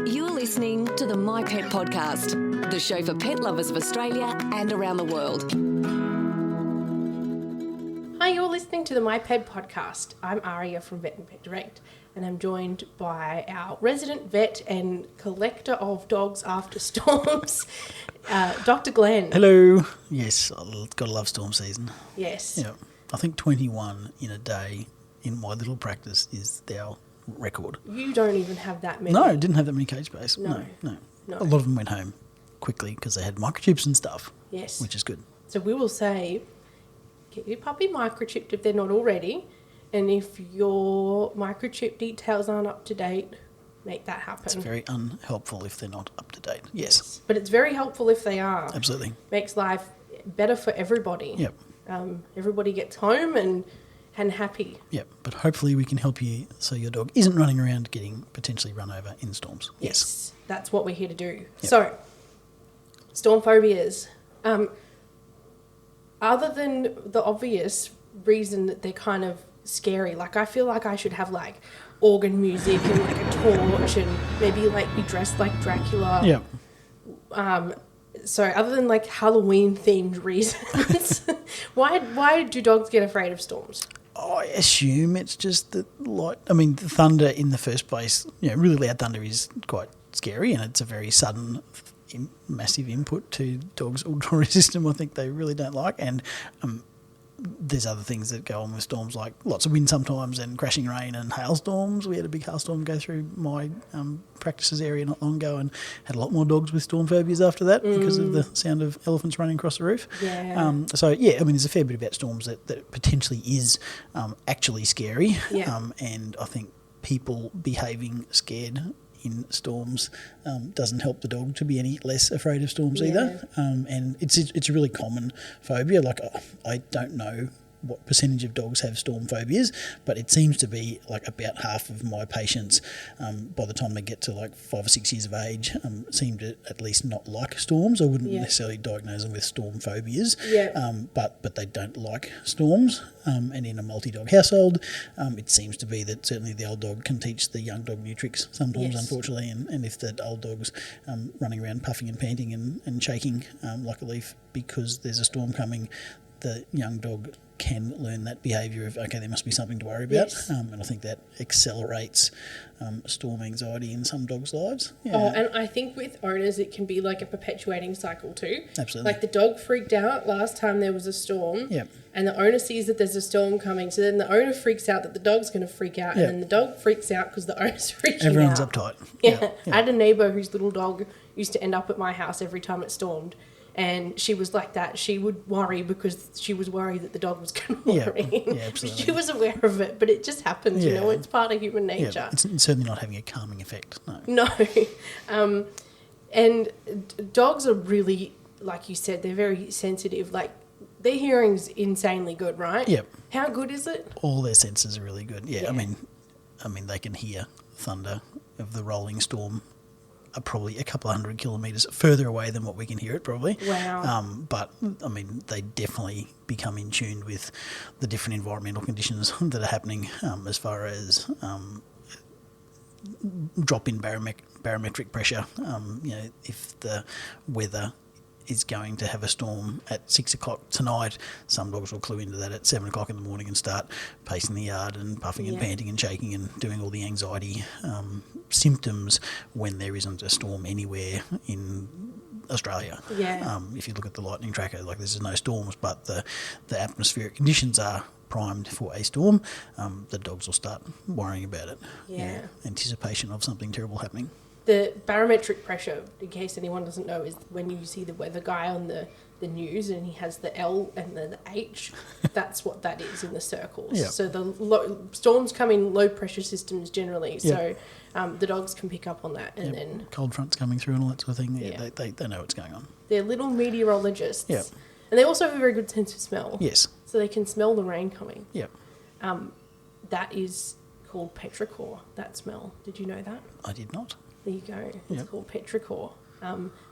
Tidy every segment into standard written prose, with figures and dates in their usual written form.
You're listening to the myPET podcast, the show for pet lovers of Australia and around the world. Hi, you're listening to the myPET podcast. I'm Aria from Vet and Pet Direct, and I'm joined by our resident vet and collector of dogs after storms, Dr. Glenn. Hello. Yes, I've got to love storm season. Yes. Yeah, I think 21 in a day in my little practice is our record. You don't even have that many. No, didn't have that many cage space. No. A lot of them went home quickly because they had microchips and stuff. Yes. Which is good. So we will say, get your puppy microchipped if they're not already, and if your microchip details aren't up to date, make that happen. It's very unhelpful if they're not up to date. Yes. But it's very helpful if they are. Absolutely. Makes life better for everybody. Yep. Everybody gets home and happy. Yep. But hopefully we can help you so your dog isn't running around getting potentially run over in storms. Yes. That's what we're here to do. Yep. So, storm phobias. Other than the obvious reason that they're kind of scary, like I feel like I should have like organ music and like a torch and maybe like be dressed like Dracula. Yeah. So other than like Halloween themed reasons, why do dogs get afraid of storms? I assume it's just that, the thunder in the first place, really loud thunder is quite scary, and it's a very sudden, massive input to dogs' auditory system. I think they really don't like, and there's other things that go on with storms, like lots of wind sometimes and crashing rain and hailstorms. We had a big hailstorm go through my practices area not long ago and had a lot more dogs with storm phobias after that because of the sound of elephants running across the roof. Yeah. There's a fair bit about storms that potentially is actually scary. Yeah. And I think people behaving scared in storms doesn't help the dog to be any less afraid of storms either. And it's a really common phobia. Like, I don't know what percentage of dogs have storm phobias, but it seems to be like about half of my patients, by the time they get to like 5 or 6 years of age, seem to at least not like storms. I wouldn't necessarily diagnose them with storm phobias, but they don't like storms. And in a multi-dog household, it seems to be that certainly the old dog can teach the young dog new tricks sometimes, unfortunately, and if the old dog's running around puffing and panting and shaking like a leaf because there's a storm coming, the young dog can learn that behaviour of, okay, there must be something to worry about. Yes. And I think that accelerates storm anxiety in some dogs' lives. Yeah. Oh, and I think with owners it can be like a perpetuating cycle too. Absolutely. Like the dog freaked out last time there was a storm, and the owner sees that there's a storm coming, so then the owner freaks out that the dog's going to freak out, and then the dog freaks out because the owner's freaking Everyone's out. uptight. Yeah. I had a neighbour whose little dog used to end up at my house every time it stormed. And she was like that. She would worry because she was worried that the dog was going to worry. Yeah, absolutely. She was aware of it, but it just happens, it's part of human nature. Yeah, it's certainly not having a calming effect, no. No. And dogs are really, like you said, they're very sensitive. Like, their hearing's insanely good, right? Yep. How good is it? All their senses are really good. Yeah. I mean, they can hear thunder of the rolling storm are probably a couple of 100 kilometres further away than what we can hear it, probably. Wow. But, they definitely become in tune with the different environmental conditions that are happening as far as drop in barometric pressure. If the weather is going to have a storm at 6 o'clock tonight, some dogs will clue into that at 7 o'clock in the morning and start pacing the yard and puffing and panting and shaking and doing all the anxiety symptoms when there isn't a storm anywhere in Australia. Yeah. If you look at the lightning tracker, like there's no storms, but the atmospheric conditions are primed for a storm, the dogs will start worrying about it. Yeah. Anticipation of something terrible happening. The barometric pressure, in case anyone doesn't know, is when you see the weather guy on the news and he has the L and the H, that's what that is in the circles. Yeah. So the storms come in low pressure systems generally, so the dogs can pick up on that. And then cold fronts coming through and all that sort of thing, they know what's going on. They're little meteorologists. Yeah. And they also have a very good sense of smell. Yes. So they can smell the rain coming. Yeah. That is called petrichor, that smell. Did you know that? I did not. There you go. It's called petrichor.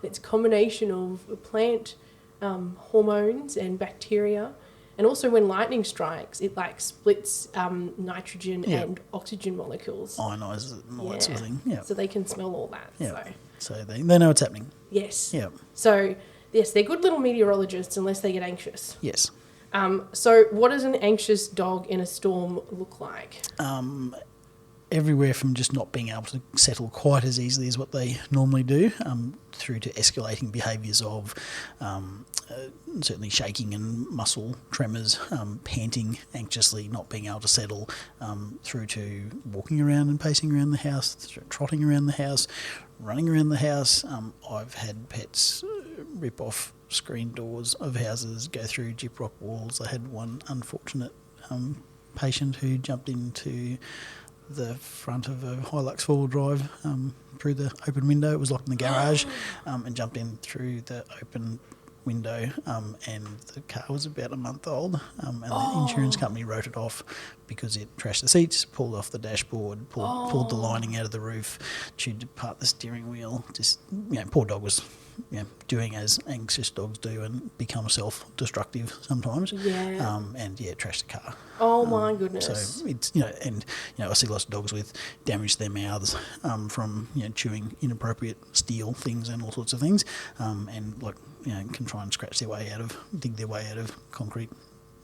It's a combination of plant hormones and bacteria And also when lightning strikes, it like splits nitrogen and oxygen molecules. Ionises it and all that sort of thing. Yeah. So they can smell all that. Yeah. So they know what's happening. Yes. Yeah. So, yes, they're good little meteorologists unless they get anxious. Yes. So what does an anxious dog in a storm look like? Everywhere from just not being able to settle quite as easily as what they normally do, through to escalating behaviours of certainly shaking and muscle tremors, panting anxiously, not being able to settle, through to walking around and pacing around the house, trotting around the house, running around the house. I've had pets rip off screen doors of houses, go through gyprock walls. I had one unfortunate patient who jumped into the front of a Hilux four-wheel drive through the open window. It was locked in the garage, and jumped in through the open window, and the car was about a month old, and the insurance company wrote it off because it trashed the seats, pulled off the dashboard, pulled the lining out of the roof, chewed apart the steering wheel. Just, poor dog was doing as anxious dogs do and become self-destructive sometimes. Trashed the car. Oh my goodness. So it's, I see lots of dogs with damage to their mouths from chewing inappropriate steel things and all sorts of things, and can try and dig their way out of concrete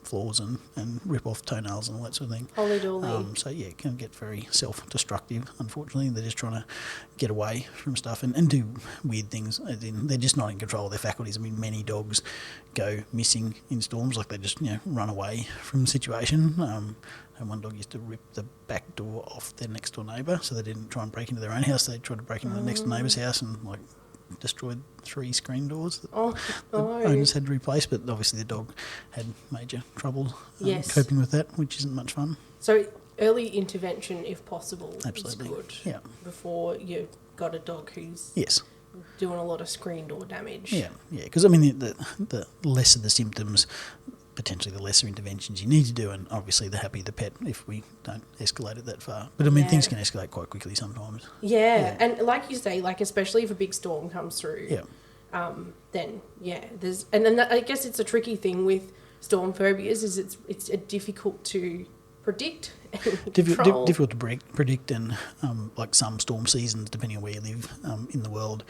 floors and rip off toenails and all that sort of thing. Holy dooly. It can get very self-destructive, unfortunately. They're just trying to get away from stuff and do weird things. They're just not in control of their faculties. I mean, many dogs go missing in storms, like they just run away from the situation. And one dog used to rip the back door off their next door neighbour, so they didn't try and break into their own house. They tried to break into the next door neighbour's house and destroyed 3 screen doors that the owners had to replace, but obviously the dog had major trouble coping with that, which isn't much fun. So early intervention, if possible, Absolutely. is good. Yeah. Before you've got a dog who's doing a lot of screen door damage. Yeah, because the lesser the symptoms, potentially the lesser interventions you need to do, and obviously the happier the pet if we don't escalate it that far. But things can escalate quite quickly sometimes. Yeah, and like you say, especially if a big storm comes through, then I guess it's a tricky thing with storm phobias is it's difficult to predict and control. Difficult to predict, and some storm seasons, depending on where you live in the world,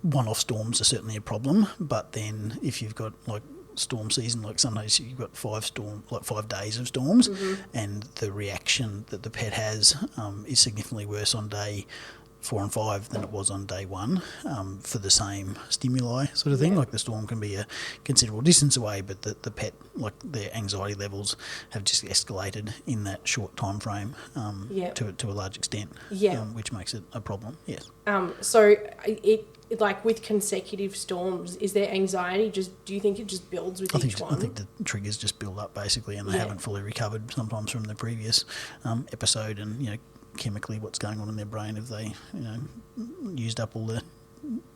one-off storms are certainly a problem. But then if you've got storm season, sometimes you've got 5 days of storms, and the reaction that the pet has is significantly worse on day 4 and 5 than it was on day 1 for the same stimuli sort of thing. The storm can be a considerable distance away, but the pet, their anxiety levels have just escalated in that short time frame to a large extent, which makes it a problem. Yes. So with consecutive storms, is there anxiety? Do you think it just builds with each one? I think the triggers just build up basically, and they haven't fully recovered sometimes from the previous episode, and chemically what's going on in their brain if they used up all the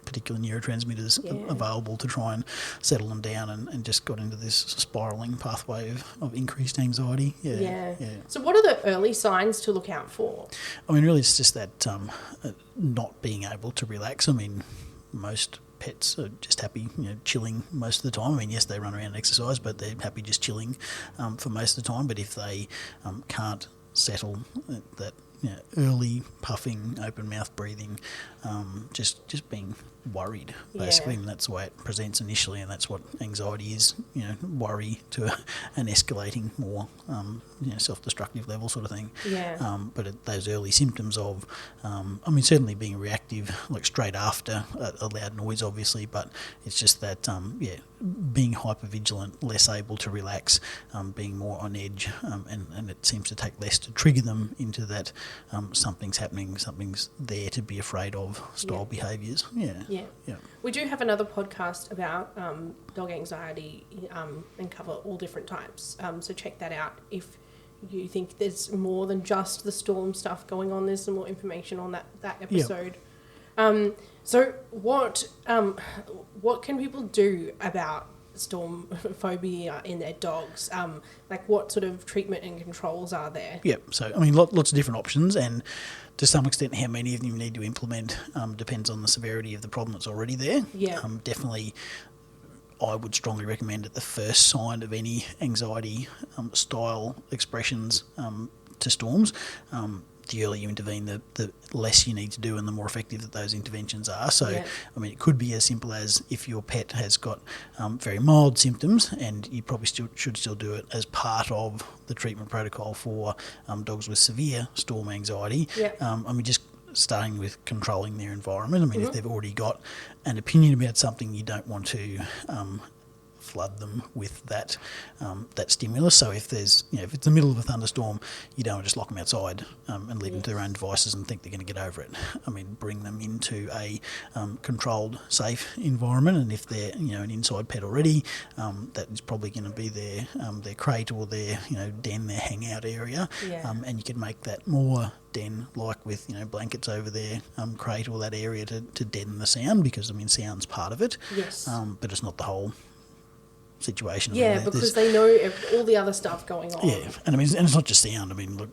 particular neurotransmitters available to try and settle them down, and just got into this spiralling pathway of increased anxiety. So what are the early signs to look out for? Really it's just that not being able to relax. Most pets are just happy, chilling most of the time. Yes, they run around and exercise, but they're happy just chilling for most of the time. But if they can't settle, that early puffing, open mouth breathing, just being worried basically, and that's the way it presents initially, and that's what anxiety is. Worry to an escalating more self-destructive level sort of thing. But those early symptoms of certainly being reactive straight after a loud noise obviously, but it's just that being hypervigilant, less able to relax, being more on edge, and it seems to take less to trigger them into that something's happening, something's there to be afraid of style behaviours. We do have another podcast about dog anxiety and cover all different types. So check that out if you think there's more than just the storm stuff going on. There's some more information on that episode. So what can people do about storm phobia in their dogs? What sort of treatment and controls are there? So lots of different options, and to some extent how many of them you need to implement depends on the severity of the problem that's already there. Definitely I would strongly recommend at the first sign of any anxiety style expressions to storms. The earlier you intervene, the less you need to do and the more effective that those interventions are. So, I mean, it could be as simple as if your pet has got very mild symptoms, and you probably should still do it as part of the treatment protocol for dogs with severe storm anxiety. I mean, just starting with controlling their environment. I mean, if they've already got an opinion about something, you don't want to flood them with that stimulus. So if there's, if it's the middle of a thunderstorm, you don't want to just lock them outside and leave them to their own devices and think they're going to get over it. I mean, bring them into a controlled, safe environment, and if they're an inside pet already, that is probably going to be their crate or their den, their hangout area, and you can make that more den-like with blankets over their crate or that area to deaden the sound, because I mean sound's part of it, but it's not the whole situation. Because they know all the other stuff going on. And I mean, and it's not just sound. I mean, look,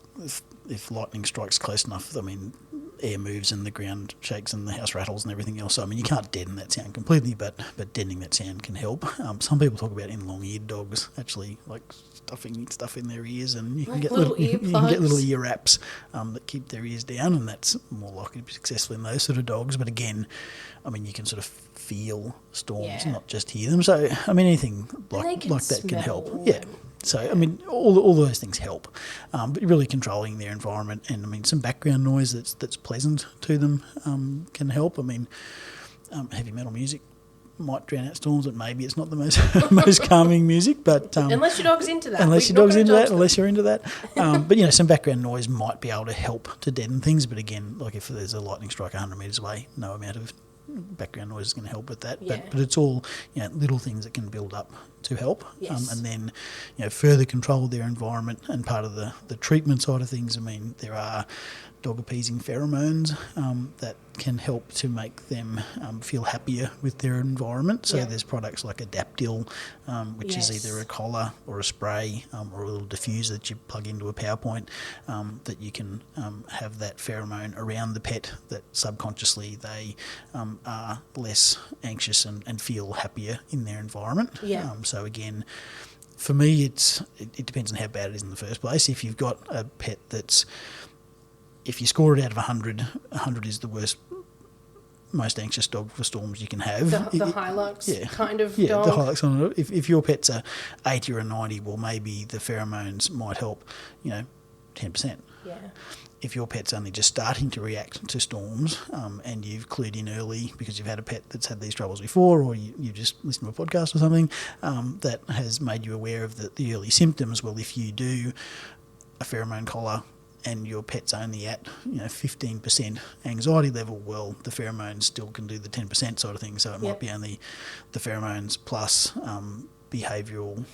if lightning strikes close enough, I mean, air moves and the ground shakes and the house rattles and everything else. So I mean, you can't deaden that sound completely, but deadening that sound can help. Some people talk about in long-eared dogs actually like stuffing stuff in their ears, and you can get little ear wraps that keep their ears down, and that's more likely to be successful in those sort of dogs. But again, I mean, you can sort of feel storms, not just hear them. So I mean, anything like that can help. So, I mean, all those things help, but really controlling their environment, and I mean, some background noise that's pleasant to them can help. I mean, heavy metal music might drown out storms, but maybe it's not the most calming music. But unless your dog's into that, unless you're into that. But some background noise might be able to help to deaden things. But again, like if there's a lightning strike 100 metres away, no amount of background noise is going to help with that, but it's all little things that can build up to help, and then further control their environment. And part of the treatment side of things, I mean, there are dog appeasing pheromones that can help to make them feel happier with their environment. So there's products like Adaptil, which is either a collar or a spray or a little diffuser that you plug into a power point, that you can have that pheromone around the pet, that subconsciously they are less anxious and feel happier in their environment. So again, for me, it depends on how bad it is in the first place. If you've got a pet if you score it out of 100, 100 is the worst, most anxious dog for storms you can have. The Hilux kind of dog. Yeah, the Hilux on it. If your pet's a 80 or a 90, well, maybe the pheromones might help, 10%. Yeah. If your pet's only just starting to react to storms, and you've clued in early because you've had a pet that's had these troubles before, or you've just listened to a podcast or something that has made you aware of the early symptoms, well, if you do a pheromone collar and your pet's only at 15% anxiety level, well, the pheromones still can do the 10% sort of thing. So it might be only the pheromones plus behavioural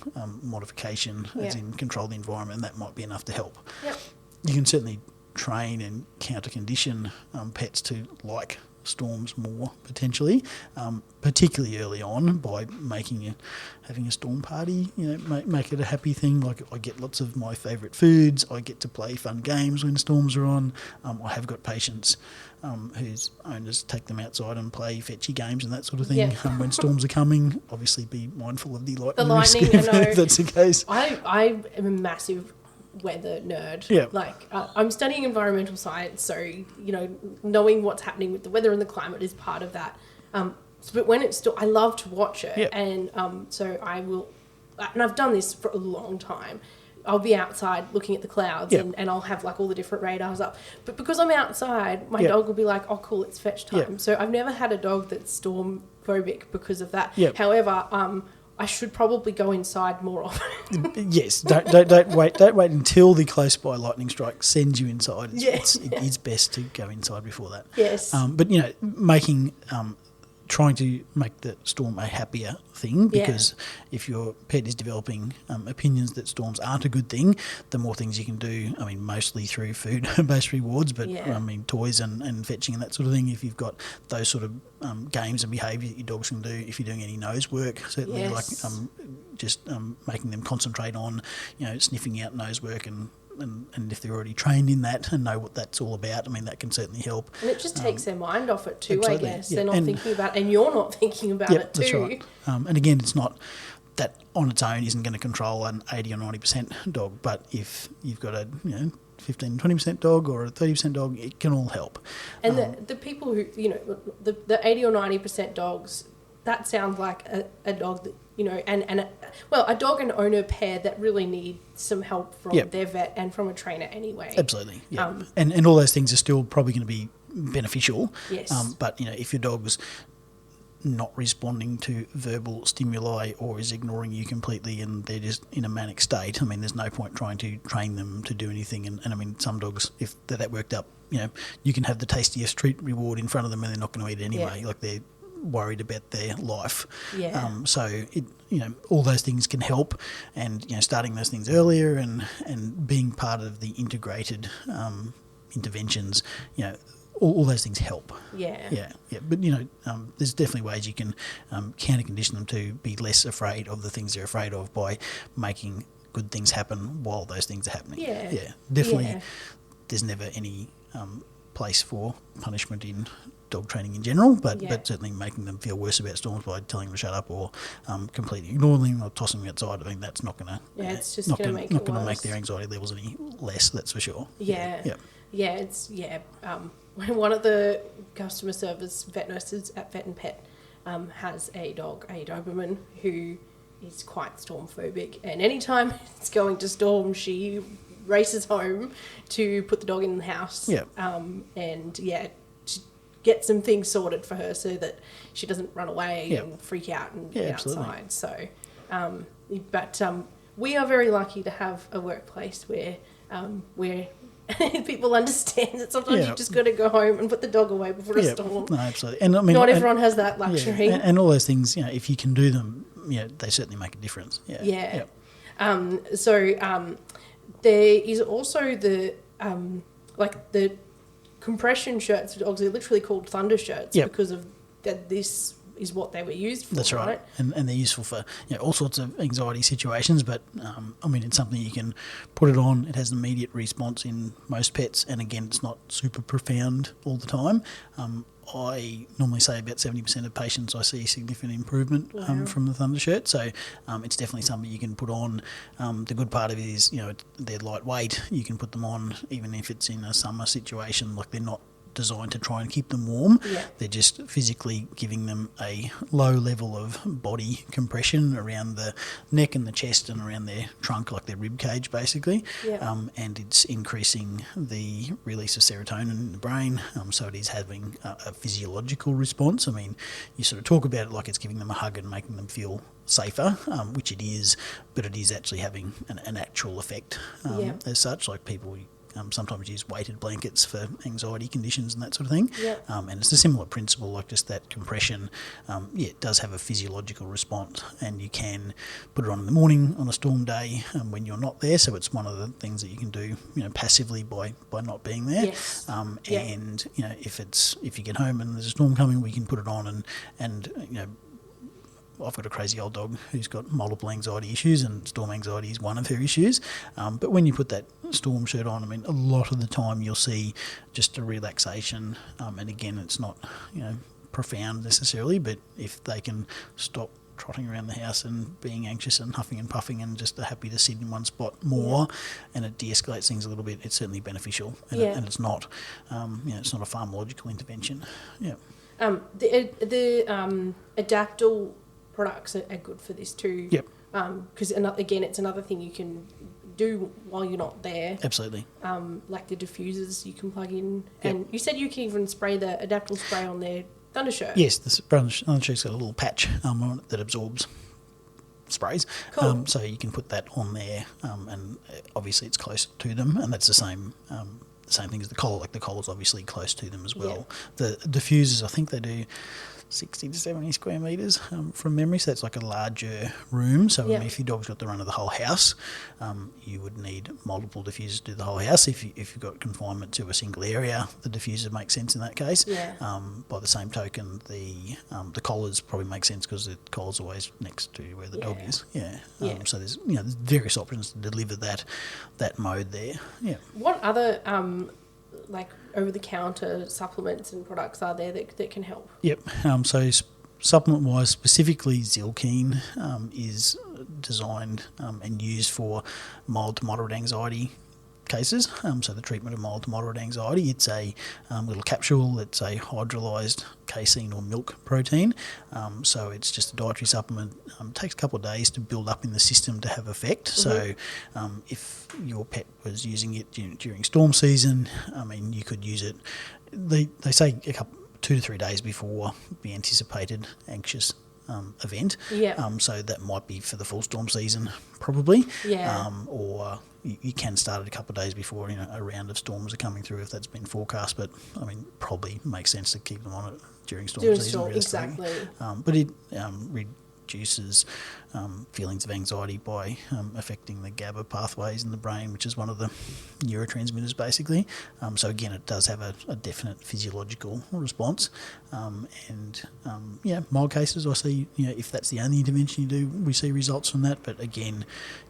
modification, as in control the environment, and that might be enough to help. You can certainly train and counter condition pets to like storms more potentially, particularly early on, by having a storm party, make it a happy thing. Like, I get lots of my favourite foods, I get to play fun games when storms are on. I have got patients whose owners take them outside and play fetchy games and that sort of thing when storms are coming. Obviously be mindful of the lightning risk if that's the case. I am a massive weather nerd. I'm studying environmental science, so knowing what's happening with the weather and the climate is part of that. But when it's I love to watch it, and so I will, and I've done this for a long time. I'll be outside looking at the clouds, and I'll have like all the different radars up. But because I'm outside, my dog will be like, "Oh, cool, it's fetch time." So I've never had a dog that's storm phobic because of that. However, I should probably go inside more often. Yes, don't wait until the close by lightning strike sends you inside. It is best to go inside before that. Yes. But trying to make the storm a happier thing, because if your pet is developing opinions that storms aren't a good thing, the more things you can do, I mean, mostly through food-based rewards, but I mean, toys and fetching and that sort of thing, if you've got those sort of games and behaviour that your dogs can do, if you're doing any nose work, certainly like just making them concentrate on, sniffing out nose work and and if they're already trained in that and know what that's all about, I mean, that can certainly help. And it just takes their mind off it too, absolutely, I guess. yeah. They're not thinking about, and you're not thinking about it too. That's right. And again, it's not that on its own isn't going to control an 80 or 90% dog, but if you've got a 15, 20% dog or a 30% dog, it can all help. And the people who, the 80 or 90% dogs, that sounds like a dog that, a dog and owner pair that really need some help from their vet and from a trainer anyway. Absolutely, yeah. And all those things are still probably going to be beneficial. Yes. But, if your dog's not responding to verbal stimuli or is ignoring you completely and they're just in a manic state, I mean, there's no point trying to train them to do anything. And I mean, some dogs, if they're that worked up, you can have the tastiest treat reward in front of them and they're not going to eat it anyway. Yeah. Like they're worried about their life. Yeah. So it, all those things can help, and starting those things earlier and being part of the integrated interventions, all those things help. Yeah. But there's definitely ways you can counter condition them to be less afraid of the things they're afraid of by making good things happen while those things are happening. Yeah. Definitely. Yeah. There's never any place for punishment in dog training in general, but certainly making them feel worse about storms by telling them to shut up or completely ignoring them or tossing them outside, I mean, that's not going to it's just going to make it worse. Make their anxiety levels any less, that's for sure. One of the customer service vet nurses at Vet and Pet has a dog, a Doberman, who is quite storm phobic, and anytime it's going to storm, she races home to put the dog in the house. To get some things sorted for her so that she doesn't run away and freak out and be outside. So, we are very lucky to have a workplace where people understand that sometimes you've just got to go home and put the dog away before a storm. No, absolutely. And I mean, not everyone has that luxury. And all those things, if you can do them, they certainly make a difference. There is also the compression shirts for dogs. They're literally called Thundershirts because of that. This is what they were used for. That's right. And they're useful for all sorts of anxiety situations, but it's something you can put it on. It has an immediate response in most pets, and again, it's not super profound all the time. I normally say about 70% of patients I see significant improvement from the Thundershirt, so it's definitely something you can put on. The good part of it is, they're lightweight. You can put them on even if it's in a summer situation, like they're not designed to try and keep them warm. They're just physically giving them a low level of body compression around the neck and the chest and around their trunk, like their rib cage basically. And it's increasing the release of serotonin in the brain, so it is having a physiological response. I mean, you sort of talk about it like it's giving them a hug and making them feel safer, which it is, but it is actually having an actual effect as such. Like people sometimes use weighted blankets for anxiety conditions and that sort of thing. And it's a similar principle, like just that compression. It does have a physiological response, and you can put it on in the morning on a storm day when you're not there. So it's one of the things that you can do, passively by not being there. And if you get home and there's a storm coming, we can put it on and I've got a crazy old dog who's got multiple anxiety issues, and storm anxiety is one of her issues. But when you put that storm shirt on, I mean, a lot of the time you'll see just a relaxation. And again, it's not, profound necessarily, but if they can stop trotting around the house and being anxious and huffing and puffing and just are happy to sit in one spot more, and it de-escalates things a little bit, it's certainly beneficial. And, and it's not, it's not a pharmacological intervention. The Adaptil products are good for this too. Because again, it's another thing you can do while you're not there. Absolutely. Like the diffusers you can plug in, and you said you can even spray the Adaptil spray on their Thundershirt. Yes, the Thundershirt's got a little patch on it that absorbs sprays. Cool. So you can put that on there, and obviously it's close to them, and that's the same same thing as the collar. Like the collar's obviously close to them as well. The diffusers, I think they do 60 to 70 square metres from memory, so that's like a larger room. So I mean, if your dog's got the run of the whole house, you would need multiple diffusers to do the whole house. If you've got confinement to a single area, the diffuser makes sense in that case. By the same token, the collars probably make sense because the collar's always next to where the dog is. So there's there's various options to deliver that mode there. What other like over-the-counter supplements and products are there that can help? So supplement-wise, specifically Zilkine is designed and used for mild to moderate anxiety cases. So the treatment of mild to moderate anxiety, it's a little capsule. It's a hydrolyzed casein or milk protein. So it's just a dietary supplement. It takes a couple of days to build up in the system to have effect. So if your pet was using it during storm season, I mean, you could use it. They say 2 to 3 days before the anticipated anxious event. So that might be for the full storm season, probably. Or you can start it a couple of days before a round of storms are coming through if that's been forecast. But I mean, probably makes sense to keep them on it during storm season. Exactly. But it reduces feelings of anxiety by affecting the GABA pathways in the brain, which is one of the neurotransmitters basically. So again, it does have a definite physiological response. Mild cases, I see, if that's the only intervention you do, we see results from that. But again,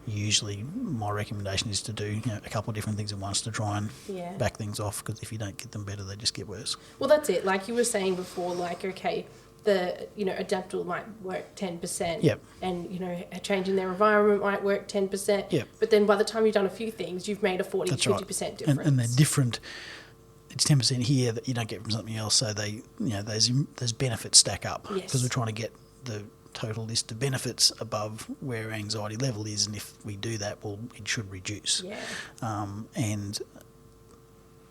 usually my recommendation is to do a couple of different things at once to try and back things off, because if you don't get them better, they just get worse. Well, that's it. Like you were saying before, like, okay, the Adaptil might work 10%, and changing their environment might work 10%. But then by the time you've done a few things, you've made a 40-50% difference. And they're different. It's 10% here that you don't get from something else. So they, those benefits stack up because we're trying to get the total list of benefits above where anxiety level is, and if we do that, well, it should reduce. And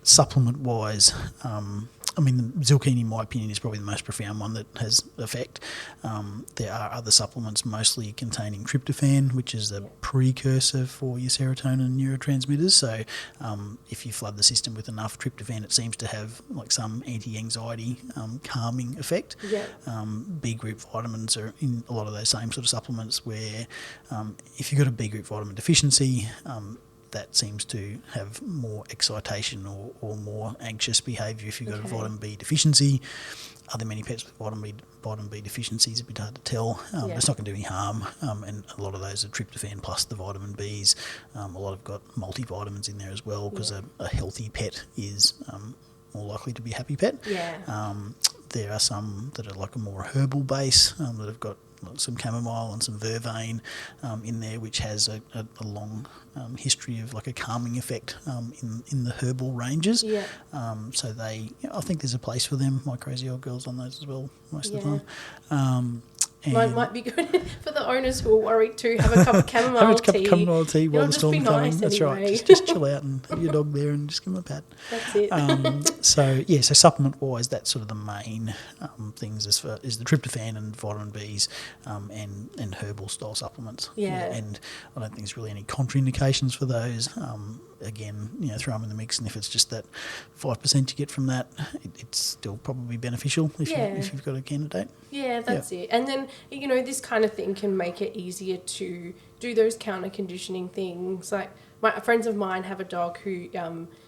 supplement wise, I mean, the Zilkine, in my opinion, is probably the most profound one that has effect. There are other supplements, mostly containing tryptophan, which is a precursor for your serotonin neurotransmitters. So if you flood the system with enough tryptophan, it seems to have like some anti-anxiety calming effect. B group vitamins are in a lot of those same sort of supplements where if you've got a B group vitamin deficiency, that seems to have more excitation or more anxious behaviour if you've got a vitamin B deficiency. Are there many pets with vitamin B deficiencies? It's a bit hard to tell. It's not going to do any harm. And a lot of those are tryptophan plus the vitamin Bs. A lot have got multivitamins in there as well, because a healthy pet is more likely to be a happy pet. There are some that are like a more herbal base that have got some chamomile and some vervain in there, which has a long history of like a calming effect in the herbal ranges. So they, I think there's a place for them. My crazy old girl's on those as well most of the time. Might be good for the owners who are worried to have a cup of chamomile tea. Have a cup of chamomile tea while the storm's coming. Nice That's anyway. right. Just chill out and have your dog there and just give them a pat. That's it. So supplement-wise, that's sort of the main things is the tryptophan and vitamin Bs and herbal style supplements. And I don't think there's really any contraindications for those. Again, throw them in the mix, and if it's just that 5% you get from that, it's still probably beneficial if you've got a candidate. That's it. And then, this kind of thing can make it easier to do those counter conditioning things. Like friends of mine have a dog who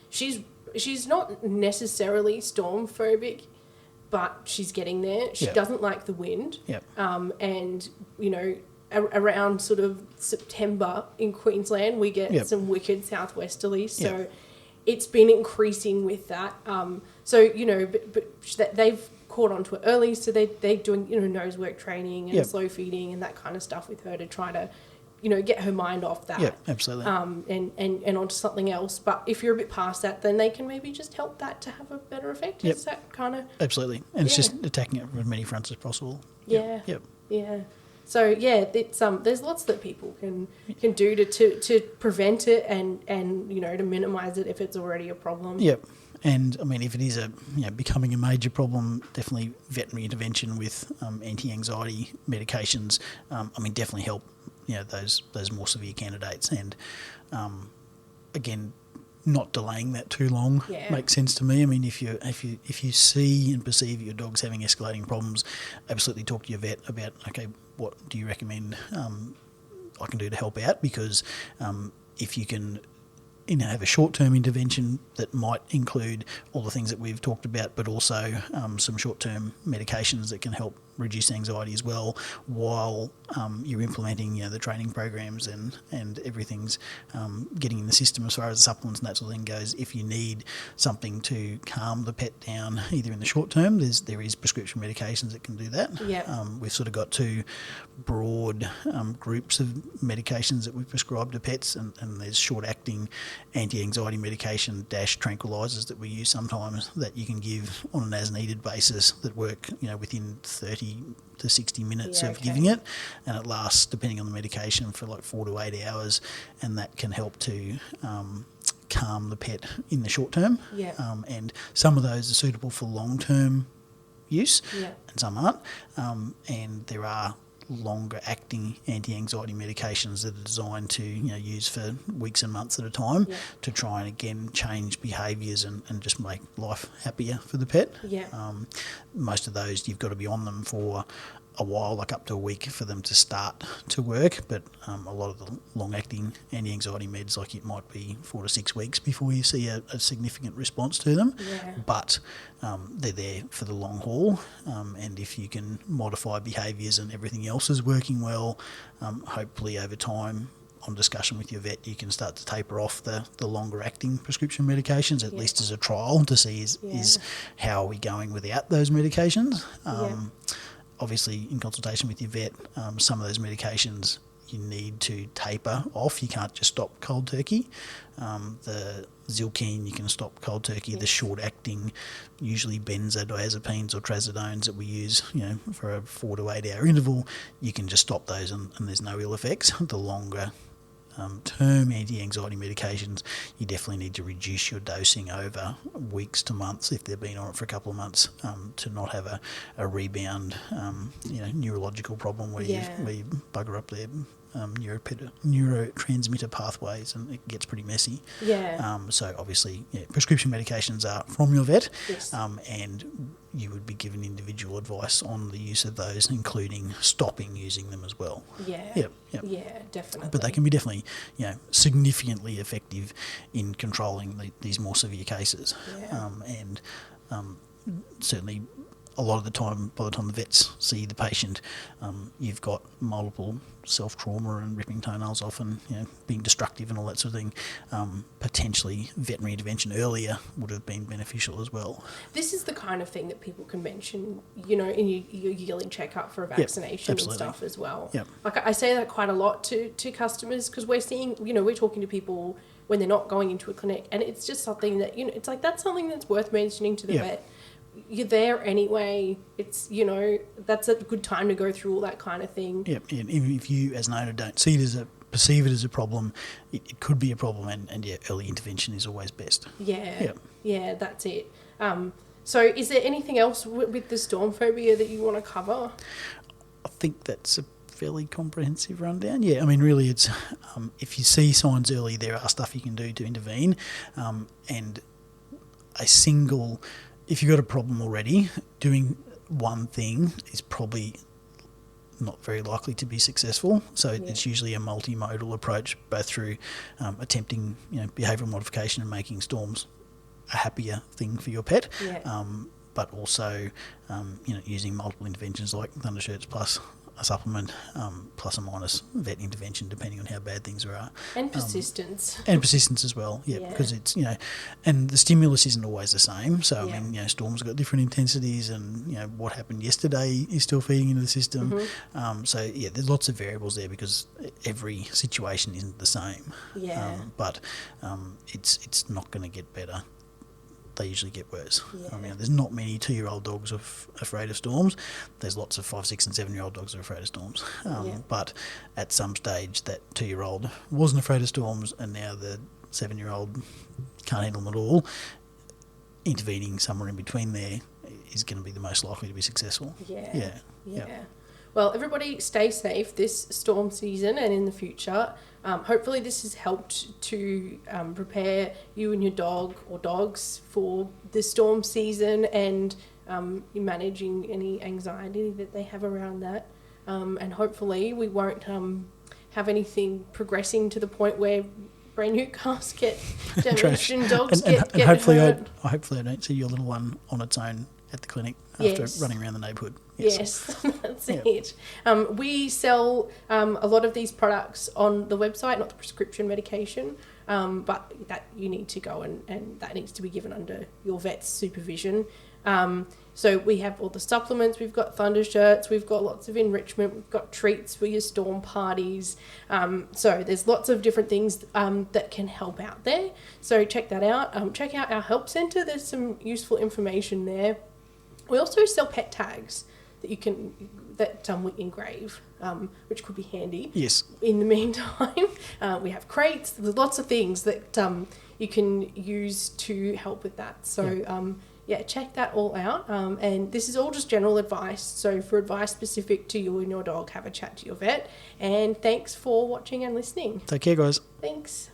she's not necessarily storm phobic, but she's getting there. She doesn't like the wind. And around sort of September in Queensland, we get some wicked southwesterlies. So it's been increasing with that. But they've caught onto it early. So they're doing, nose work training and slow feeding and that kind of stuff with her to try to, get her mind off that. Yeah, absolutely. And onto something else. But if you're a bit past that, then they can maybe just help that to have a better effect. Is that kind of... Absolutely. And it's just attacking it from as many fronts as possible. Yeah. So it's there's lots that people can do to prevent it and to minimise it if it's already a problem. And I mean, if it is becoming a major problem, definitely veterinary intervention with anti-anxiety medications. Definitely help those more severe candidates. And again, not delaying that too long makes sense to me. I mean, if you see and perceive your dog's having escalating problems, absolutely talk to your vet about, okay, what do you recommend I can do to help out? Because if you can have a short-term intervention that might include all the things that we've talked about, but also some short-term medications that can help reduce anxiety as well, while you're implementing the training programs and everything's getting in the system as far as the supplements and that sort of thing goes. If you need something to calm the pet down, either in the short term, there is prescription medications that can do that. We've sort of got two broad groups of medications that we prescribe to pets, and there's short-acting anti-anxiety medication - tranquilizers that we use sometimes that you can give on an as-needed basis that work within 30 to 60 minutes of giving it, and it lasts, depending on the medication, for like 4 to 8 hours, and that can help to calm the pet in the short term. And some of those are suitable for long-term use, and some aren't. And there are longer acting anti-anxiety medications that are designed to use for weeks and months at a time to try and again change behaviours and just make life happier for the pet. Most of those you've got to be on them for a while, like up to a week, for them to start to work, but a lot of the long-acting anti-anxiety meds, like it might be 4 to 6 weeks before you see a significant response to them, but they're there for the long haul, and if you can modify behaviours and everything else is working well, hopefully over time, on discussion with your vet, you can start to taper off the longer acting prescription medications, at least as a trial, to see is how are we going without those medications. Obviously, in consultation with your vet, some of those medications you need to taper off. You can't just stop cold turkey. The Zilkine, you can stop cold turkey. The short-acting, usually benzodiazepines or trazodones that we use, for a 4 to 8 hour interval, you can just stop those and there's no ill effects. The longer term anti-anxiety medications, you definitely need to reduce your dosing over weeks to months if they've been on it for a couple of months, to not have a rebound neurological problem where you bugger up their neurotransmitter pathways and it gets pretty messy. So obviously prescription medications are from your vet, and you would be given individual advice on the use of those, including stopping using them as well. Definitely. But they can be definitely significantly effective in controlling these more severe cases, and certainly a lot of the time, by the time the vets see the patient, you've got multiple self-trauma and ripping toenails off and being destructive and all that sort of thing. Potentially veterinary intervention earlier would have been beneficial as well. This is the kind of thing that people can mention, in your yearly checkup for a vaccination and stuff as well. Like I say that quite a lot to customers, because we're seeing, we're talking to people when they're not going into a clinic, and it's just something that, it's like, that's something that's worth mentioning to the vet. You're there anyway. It's, that's a good time to go through all that kind of thing. And even if you, as an owner, don't perceive it as a problem, it could be a problem, and early intervention is always best. That's it. So is there anything else with the storm phobia that you want to cover? I think that's a fairly comprehensive rundown. I mean, really, it's if you see signs early, there are stuff you can do to intervene, and if you've got a problem already, doing one thing is probably not very likely to be successful. So it's usually a multimodal approach, both through attempting behavioural modification and making storms a happier thing for your pet, but also using multiple interventions like Thundershirts plus a supplement, plus or minus vet intervention, depending on how bad things are. And persistence. And persistence as well, because it's, and the stimulus isn't always the same. So, I mean, storms have got different intensities, and, what happened yesterday is still feeding into the system. So, there's lots of variables there, because every situation isn't the same. But it's not going to get better. They usually get worse. I mean, there's not many 2-year-old dogs afraid of storms. There's lots of 5, 6 and 7-year-old dogs that are afraid of storms. But at some stage, that 2-year-old wasn't afraid of storms, and now the 7-year-old can't handle them at all. Intervening somewhere in between there is going to be the most likely to be successful. Well, everybody stay safe this storm season and in the future. Hopefully this has helped to prepare you and your dog or dogs for the storm season and managing any anxiety that they have around that. And hopefully we won't have anything progressing to the point where brand new cars get damaged and dogs get hopefully hurt. Hopefully I don't see your little one on its own at the clinic after running around the neighbourhood. Yes, that's it. We sell a lot of these products on the website, not the prescription medication, but that you need to go and that needs to be given under your vet's supervision. So we have all the supplements, we've got Thundershirts, we've got lots of enrichment, we've got treats for your storm parties. So there's lots of different things that can help out there. So check that out. Check out our help centre. There's some useful information there. We also sell pet tags that we engrave, which could be handy. Yes. In the meantime, we have crates. There's lots of things that you can use to help with that. So check that all out. And this is all just general advice. So for advice specific to you and your dog, have a chat to your vet. And thanks for watching and listening. Take care, guys. Thanks.